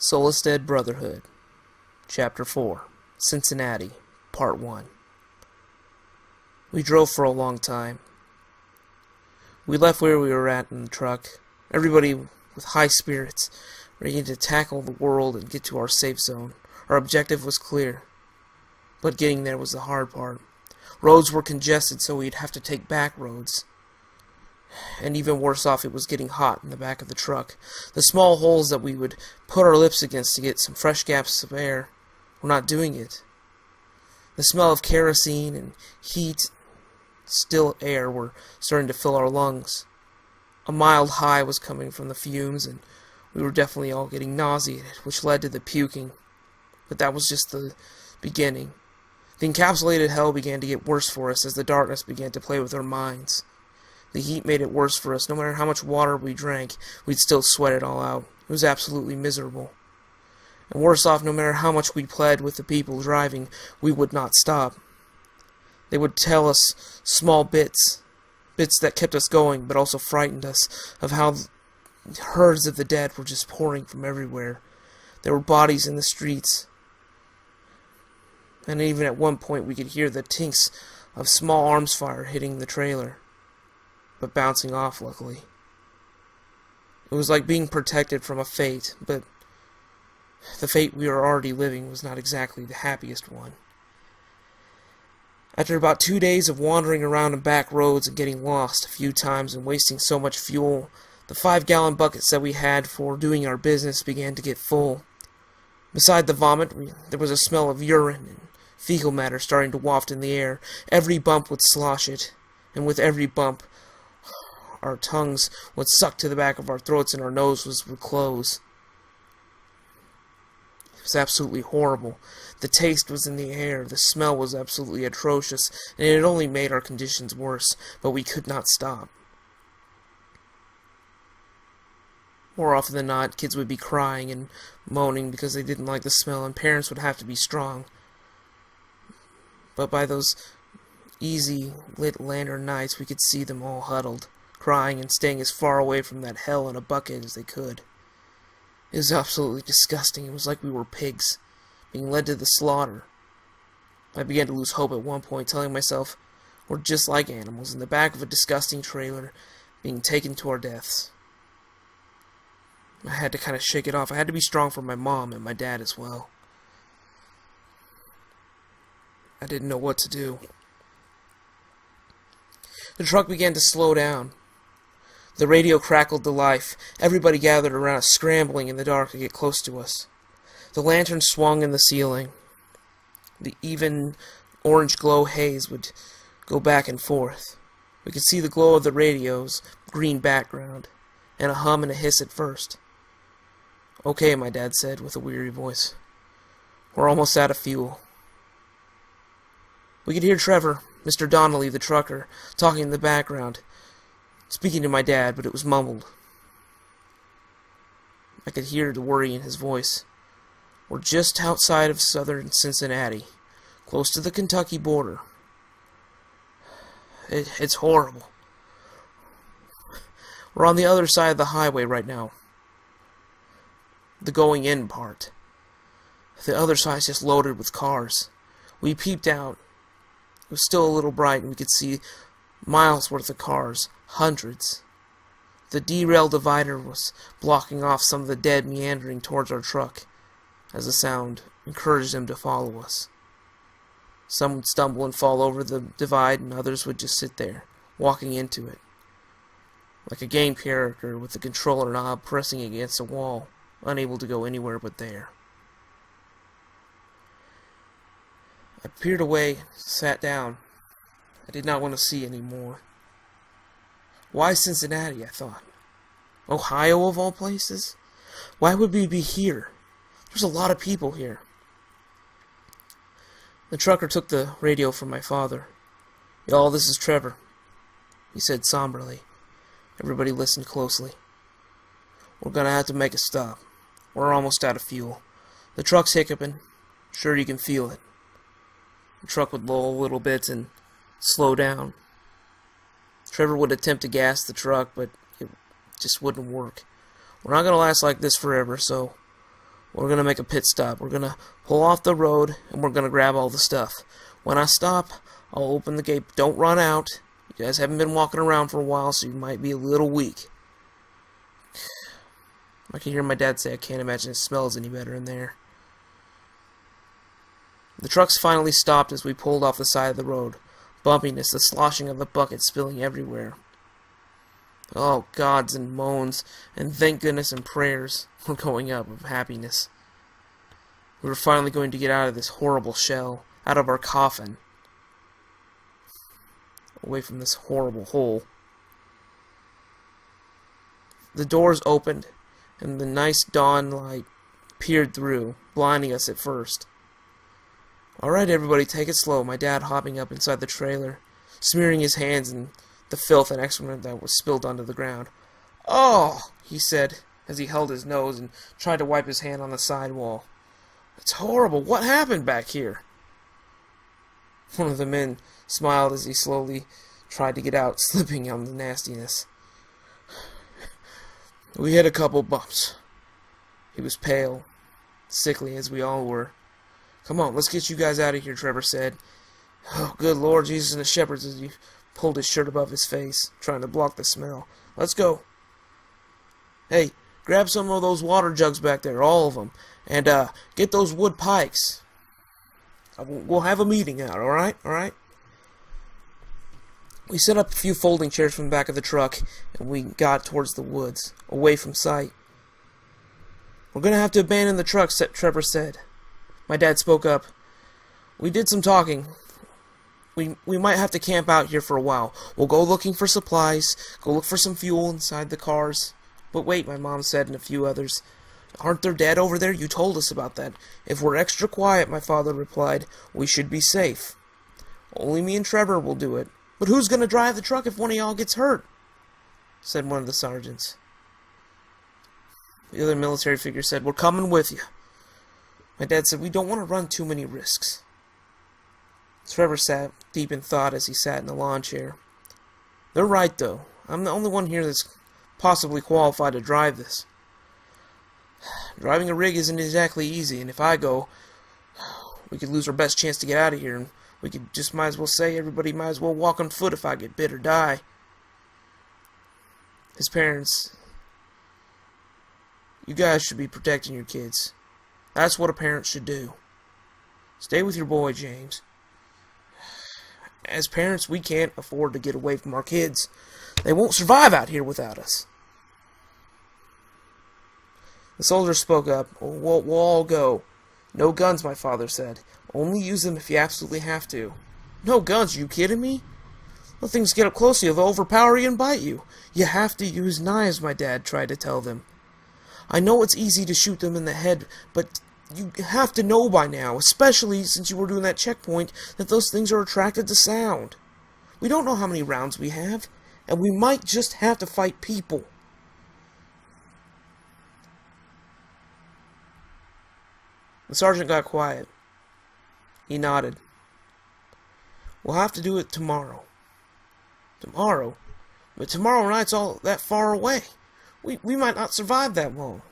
Soulless Dead Brotherhood, Chapter 4, Cincinnati, Part 1. We drove for a long time. We left where we were at in the truck, everybody with high spirits, ready to tackle the world and get to our safe zone. Our objective was clear, but getting there was the hard part. Roads were congested, so we'd have to take back roads. And even worse off, it was getting hot in the back of the truck. The small holes that we would put our lips against to get some fresh gaps of air were not doing it. The smell of kerosene and heat, still air, were starting to fill our lungs. A mild high was coming from the fumes, and we were definitely all getting nauseated, which led to the puking. But that was just the beginning. The encapsulated hell began to get worse for us as the darkness began to play with our minds. The heat made it worse for us. No matter how much water we drank, we'd still sweat it all out. It was absolutely miserable. And worse off, no matter how much we pled with the people driving, we would not stop. They would tell us small bits that kept us going, but also frightened us, of how herds of the dead were just pouring from everywhere. There were bodies in the streets. And even at one point we could hear the tinks of small arms fire hitting the trailer, but bouncing off, luckily. It was like being protected from a fate, but the fate we were already living was not exactly the happiest one. After about 2 days of wandering around in back roads and getting lost a few times and wasting so much fuel, the 5-gallon buckets that we had for doing our business began to get full. Beside the vomit, there was a smell of urine and fecal matter starting to waft in the air. Every bump would slosh it, and with every bump, our tongues would suck to the back of our throats and our noses would close. It was absolutely horrible. The taste was in the air, the smell was absolutely atrocious, and it only made our conditions worse, but we could not stop. More often than not, kids would be crying and moaning because they didn't like the smell, and parents would have to be strong. But by those easy lit lantern nights, we could see them all huddled, crying and staying as far away from that hell in a bucket as they could. It was absolutely disgusting. It was like we were pigs, being led to the slaughter. I began to lose hope at one point, telling myself, we're just like animals in the back of a disgusting trailer, being taken to our deaths. I had to kind of shake it off. I had to be strong for my mom and my dad as well. I didn't know what to do. The truck began to slow down. The radio crackled to life. Everybody gathered around us, scrambling in the dark to get close to us. The lantern swung in the ceiling. The even orange glow haze would go back and forth. We could see the glow of the radio's green background, and a hum and a hiss at first. "Okay," my dad said with a weary voice. "We're almost out of fuel." We could hear Trevor, Mr. Donnelly, the trucker, talking in the background, speaking to my dad, but it was mumbled. I could hear the worry in his voice. "We're just outside of southern Cincinnati, close to the Kentucky border. It's horrible. We're on the other side of the highway right now. The going in part. The other side's just loaded with cars." We peeped out. It was still a little bright, and we could see miles worth of cars, hundreds. The derail divider was blocking off some of the dead meandering towards our truck, as the sound encouraged them to follow us. Some would stumble and fall over the divide, and others would just sit there, walking into it, like a game character with the controller knob pressing against a wall, unable to go anywhere but there. I peered away, sat down. I did not want to see any more. Why Cincinnati, I thought. Ohio, of all places? Why would we be here? There's a lot of people here. The trucker took the radio from my father. "Y'all, this is Trevor," he said somberly. Everybody listened closely. "We're gonna have to make a stop. We're almost out of fuel. The truck's hiccuping. Sure you can feel it." The truck would lull a little bit and slow down. Trevor would attempt to gas the truck, but it just wouldn't work. We're not going to last like this forever, so We're going to make a pit stop. We're going to pull off the road, and we're going to grab all the stuff. When I stop, I'll open the gate. Don't run out. You guys haven't been walking around for a while, so you might be a little weak. I can hear my dad say, I can't imagine it smells any better in there. The trucks finally stopped as we pulled off the side of the road. Bumpiness, the sloshing of the bucket spilling everywhere. Oh, gods and moans, and thank goodness and prayers were going up of happiness. We were finally going to get out of this horrible shell, out of our coffin, away from this horrible hole. The doors opened, and the nice dawn light peered through, blinding us at first. Alright, everybody, take it slow, my dad hopping up inside the trailer, smearing his hands in the filth and excrement that was spilled onto the ground. Oh, he said, as he held his nose and tried to wipe his hand on the sidewall. It's horrible. What happened back here? One of the men smiled as he slowly tried to get out, slipping on the nastiness. We hit a couple bumps. He was pale, sickly as we all were. Come on, let's get you guys out of here, Trevor said. Oh, good Lord Jesus and the shepherds, as he pulled his shirt above his face, trying to block the smell. Let's go. Hey, grab some of those water jugs back there, all of them, and get those wood pikes. We'll have a meeting out, alright? Alright? We set up a few folding chairs from the back of the truck, and we got towards the woods, away from sight. We're going to have to abandon the truck, Trevor said. My dad spoke up. We did some talking. We might have to camp out here for a while. We'll go looking for supplies, go look for some fuel inside the cars. But wait, my mom said, and a few others. Aren't there dead over there? You told us about that. If we're extra quiet, my father replied, we should be safe. Only me and Trevor will do it. But who's going to drive the truck if one of y'all gets hurt? Said one of the sergeants. The other military figure said, we're coming with you. My dad said, we don't want to run too many risks. Trevor sat deep in thought as he sat in the lawn chair. They're right, though. I'm the only one here that's possibly qualified to drive this. Driving a rig isn't exactly easy, and if I go, we could lose our best chance to get out of here, and we could just might as well say everybody might as well walk on foot if I get bit or die. His parents, you guys should be protecting your kids. That's what a parent should do. Stay with your boy, James. As parents, we can't afford to get away from our kids. They won't survive out here without us. The soldier spoke up. We'll all go. No guns, my father said. Only use them if you absolutely have to. No guns? Are you kidding me? Let things get up close to you, they'll overpower you and bite you. You have to use knives, my dad tried to tell them. I know it's easy to shoot them in the head, but you have to know by now, especially since you were doing that checkpoint, that those things are attracted to sound. We don't know how many rounds we have, and we might just have to fight people. The sergeant got quiet. He nodded. We'll have to do it tomorrow. Tomorrow? But tomorrow night's all that far away. We might not survive that long.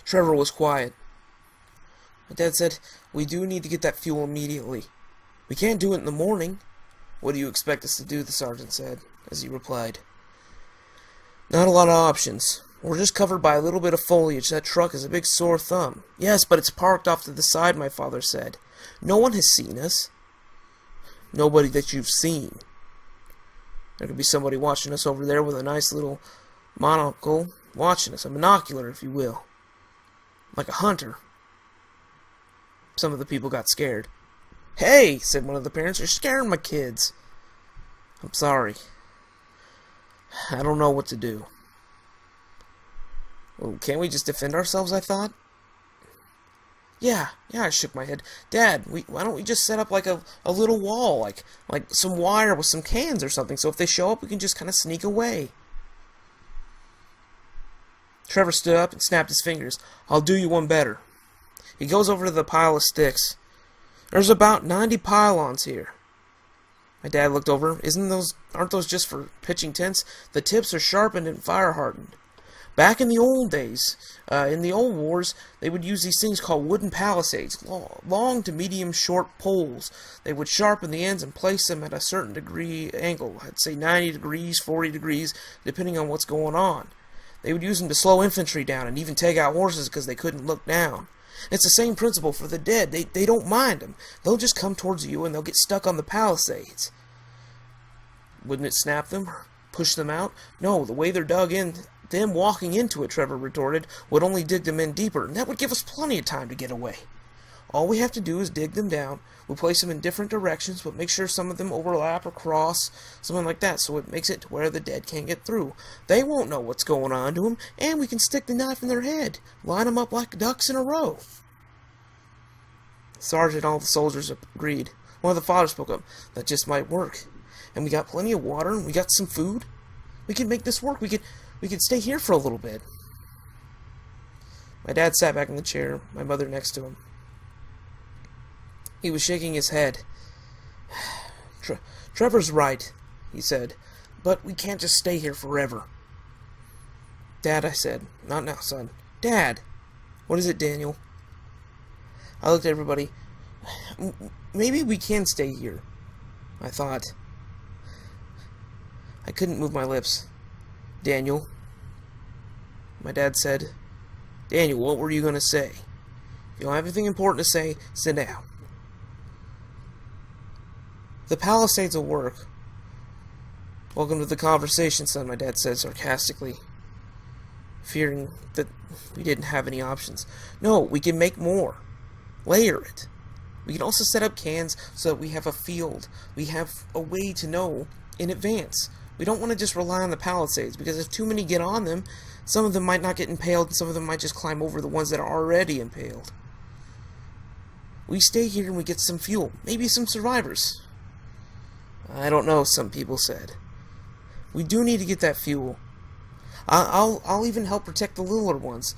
Trevor was quiet. My dad said, we do need to get that fuel immediately. We can't do it in the morning. What do you expect us to do? The sergeant said, as he replied. Not a lot of options. We're just covered by a little bit of foliage. That truck is a big sore thumb. Yes, but it's parked off to the side, my father said. No one has seen us. Nobody that you've seen. There could be somebody watching us over there with a nice little monocle, watching us, a binocular, if you will. Like a hunter. Some of the people got scared. Hey, said one of the parents, you're scaring my kids. I'm sorry. I don't know what to do. Well, can't we just defend ourselves, I thought? Yeah, I shook my head. Dad, why don't we just set up like a little wall, like some wire with some cans or something, so if they show up, we can just kind of sneak away. Trevor stood up and snapped his fingers. I'll do you one better. He goes over to the pile of sticks. There's about 90 pylons here. My dad looked over. Aren't those just for pitching tents? The tips are sharpened and fire hardened. Back in the old days, in the old wars, they would use these things called wooden palisades, long to medium short poles. They would sharpen the ends and place them at a certain degree angle, I'd say 90 degrees, 40 degrees, depending on what's going on. They would use them to slow infantry down and even take out horses because they couldn't look down. It's the same principle for the dead. They don't mind them. They'll just come towards you and they'll get stuck on the palisades. Wouldn't it snap them? Push them out? No, the way they're dug in, them walking into it, Trevor retorted, would only dig them in deeper, and that would give us plenty of time to get away. All we have to do is dig them down. We'll place them in different directions, but make sure some of them overlap or cross, something like that, so it makes it to where the dead can't get through. They won't know what's going on to them, and we can stick the knife in their head, line them up like ducks in a row. The sergeant and all the soldiers agreed. One of the fathers spoke up. That just might work. And we got plenty of water, and we got some food. We can make this work. We could stay here for a little bit. My dad sat back in the chair, my mother next to him. He was shaking his head. Trevor's right, he said, but we can't just stay here forever. Dad, I said, not now, son. Dad! What is it, Daniel? I looked at everybody. Maybe we can stay here, I thought. I couldn't move my lips. Daniel. My dad said, Daniel, what were you going to say? If you don't have anything important to say, sit down. The palisades will work. Welcome to the conversation, son, my dad said sarcastically, fearing that we didn't have any options. No, we can make more. Layer it. We can also set up cans so that we have a field. We have a way to know in advance. We don't want to just rely on the palisades, because if too many get on them, some of them might not get impaled, and some of them might just climb over the ones that are already impaled. We stay here and we get some fuel, maybe some survivors. I don't know, some people said. We do need to get that fuel. I'll even help protect the littler ones.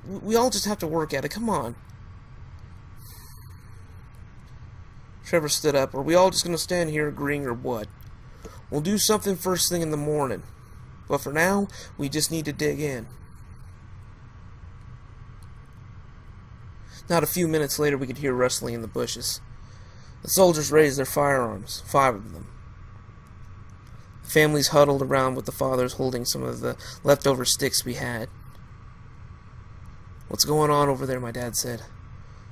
We all just have to work at it, come on. Trevor stood up. Are we all just going to stand here agreeing or what? We'll do something first thing in the morning. But for now, we just need to dig in. Not a few minutes later, we could hear rustling in the bushes. The soldiers raised their firearms, 5 of them. The families huddled around with the fathers holding some of the leftover sticks we had. What's going on over there, my dad said.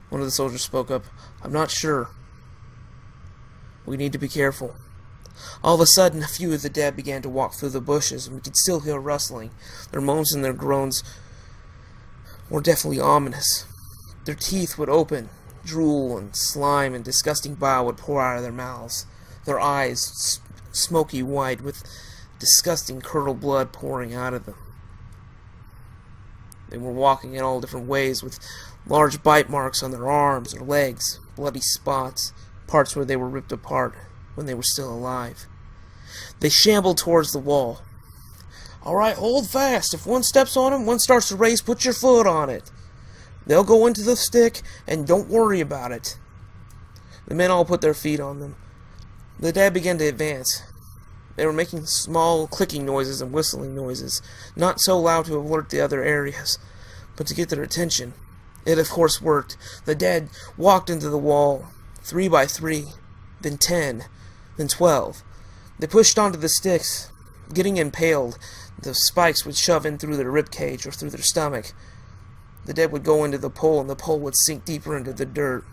One of the soldiers spoke up. I'm not sure. We need to be careful. All of a sudden, a few of the dead began to walk through the bushes, and we could still hear rustling. Their moans and their groans were definitely ominous. Their teeth would open, drool and slime and disgusting bile would pour out of their mouths. Their eyes smoky white with disgusting curdled blood pouring out of them. They were walking in all different ways with large bite marks on their arms or legs, bloody spots, parts where they were ripped apart when they were still alive. They shambled towards the wall. All right, hold fast. If one steps on them, one starts to race, put your foot on it. They'll go into the stick, and don't worry about it. The men all put their feet on them. The dead began to advance. They were making small clicking noises and whistling noises, not so loud to alert the other areas, but to get their attention. It, of course, worked. The dead walked into the wall, 3 by 3, then 10, then 12. They pushed onto the sticks, getting impaled. The spikes would shove in through their ribcage or through their stomach. The dead would go into the pole, and the pole would sink deeper into the dirt.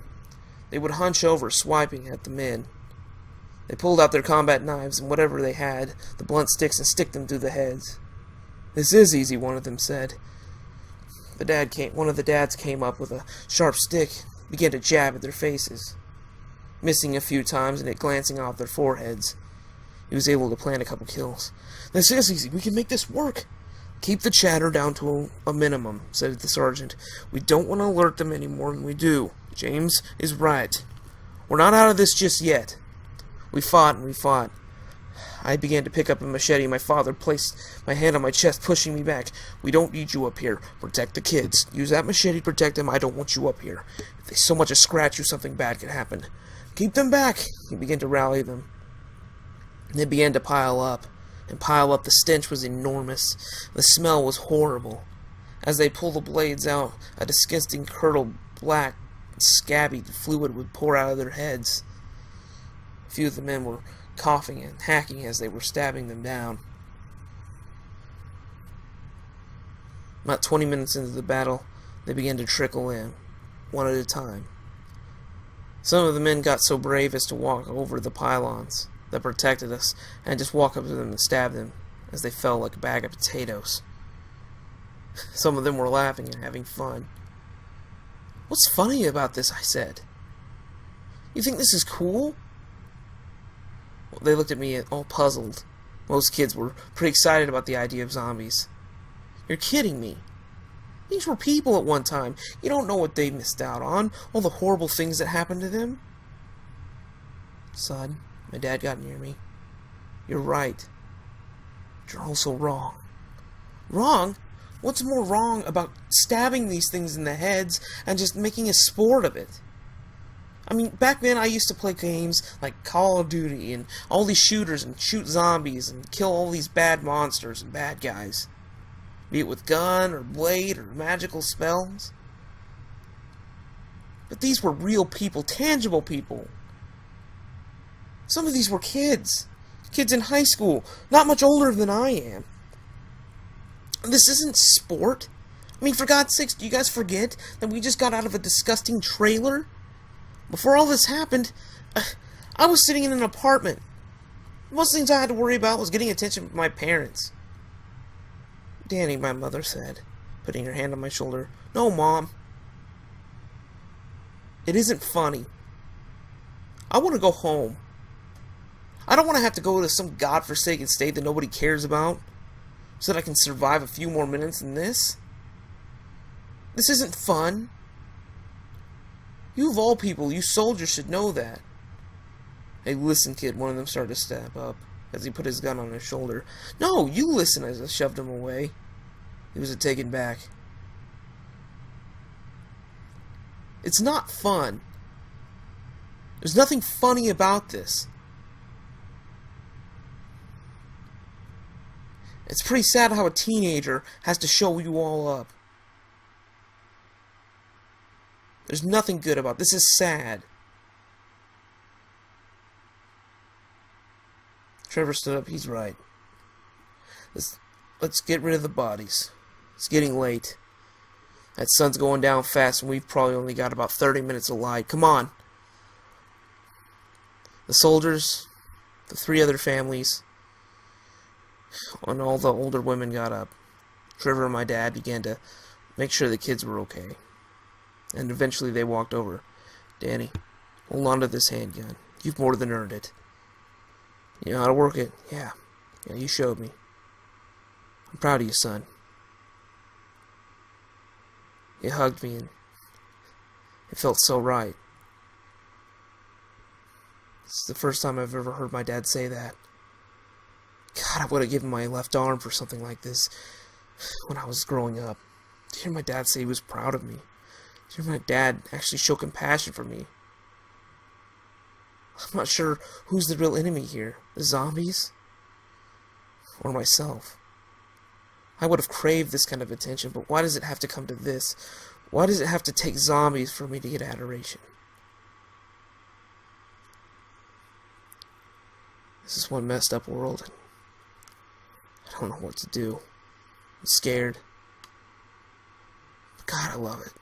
They would hunch over, swiping at the men. They pulled out their combat knives and whatever they had, the blunt sticks, and stick them through the heads. This is easy, one of them said. One of the dads came up with a sharp stick, began to jab at their faces, missing a few times and it glancing off their foreheads. He was able to plant a couple kills. This is easy. We can make this work. Keep the chatter down to a minimum, said the sergeant. We don't want to alert them any more than we do. James is right. We're not out of this just yet. We fought and we fought. I began to pick up a machete. My father placed my hand on my chest, pushing me back. We don't need you up here. Protect the kids. Use that machete, protect them. I don't want you up here. If they so much as scratch you, something bad could happen. Keep them back. He began to rally them. They began to pile up. and pile up. The stench was enormous. The smell was horrible. As they pulled the blades out, a disgusting curdled black, scabby fluid would pour out of their heads. A few of the men were coughing and hacking as they were stabbing them down. About 20 minutes into the battle, they began to trickle in, one at a time. Some of the men got so brave as to walk over the pylons that protected us and just walk up to them and stab them as they fell like a bag of potatoes. Some of them were laughing and having fun. "What's funny about this?" I said. "You think this is cool?" Well, they looked at me all puzzled. Most kids were pretty excited about the idea of zombies. "You're kidding me. These were people at one time. You don't know what they missed out on, all the horrible things that happened to them." "Son," my dad got near me, "you're right. But you're also wrong." "Wrong? What's more wrong about stabbing these things in the heads and just making a sport of it? I mean, back then I used to play games like Call of Duty and all these shooters and shoot zombies and kill all these bad monsters and bad guys. Be it with gun or blade or magical spells. But these were real people, tangible people. Some of these were kids. Kids in high school, not much older than I am. This isn't sport. I mean, for God's sakes, do you guys forget that we just got out of a disgusting trailer? Before all this happened, I was sitting in an apartment. Most things I had to worry about was getting attention from my parents. "Danny," my mother said, putting her hand on my shoulder. "No, Mom. It isn't funny. I want to go home. I don't want to have to go to some godforsaken state that nobody cares about so that I can survive a few more minutes than this. This isn't fun. You of all people, you soldiers should know that." "Hey, listen, kid," one of them started to step up as he put his gun on his shoulder. "No, you listen," as I shoved him away. He was taken back. "It's not fun. There's nothing funny about this. It's pretty sad how a teenager has to show you all up. There's nothing good about this. This is sad." Trevor stood up. "He's right. Let's get rid of the bodies. It's getting late. That sun's going down fast, and we've probably only got about 30 minutes of light. Come on." The soldiers, the 3 other families, and all the older women got up. Trevor and my dad began to make sure the kids were okay. And eventually they walked over. "Danny, hold on to this handgun. You've more than earned it. You know how to work it? Yeah, you showed me. I'm proud of you, son." He hugged me, and it felt so right. This is the first time I've ever heard my dad say that. God, I would have given my left arm for something like this when I was growing up. To hear my dad say he was proud of me. To hear my dad actually show compassion for me. I'm not sure who's the real enemy here. The zombies? Or myself? I would have craved this kind of attention, but why does it have to come to this? Why does it have to take zombies for me to get adoration? This is one messed up world, and I don't know what to do. I'm scared. But God, I love it.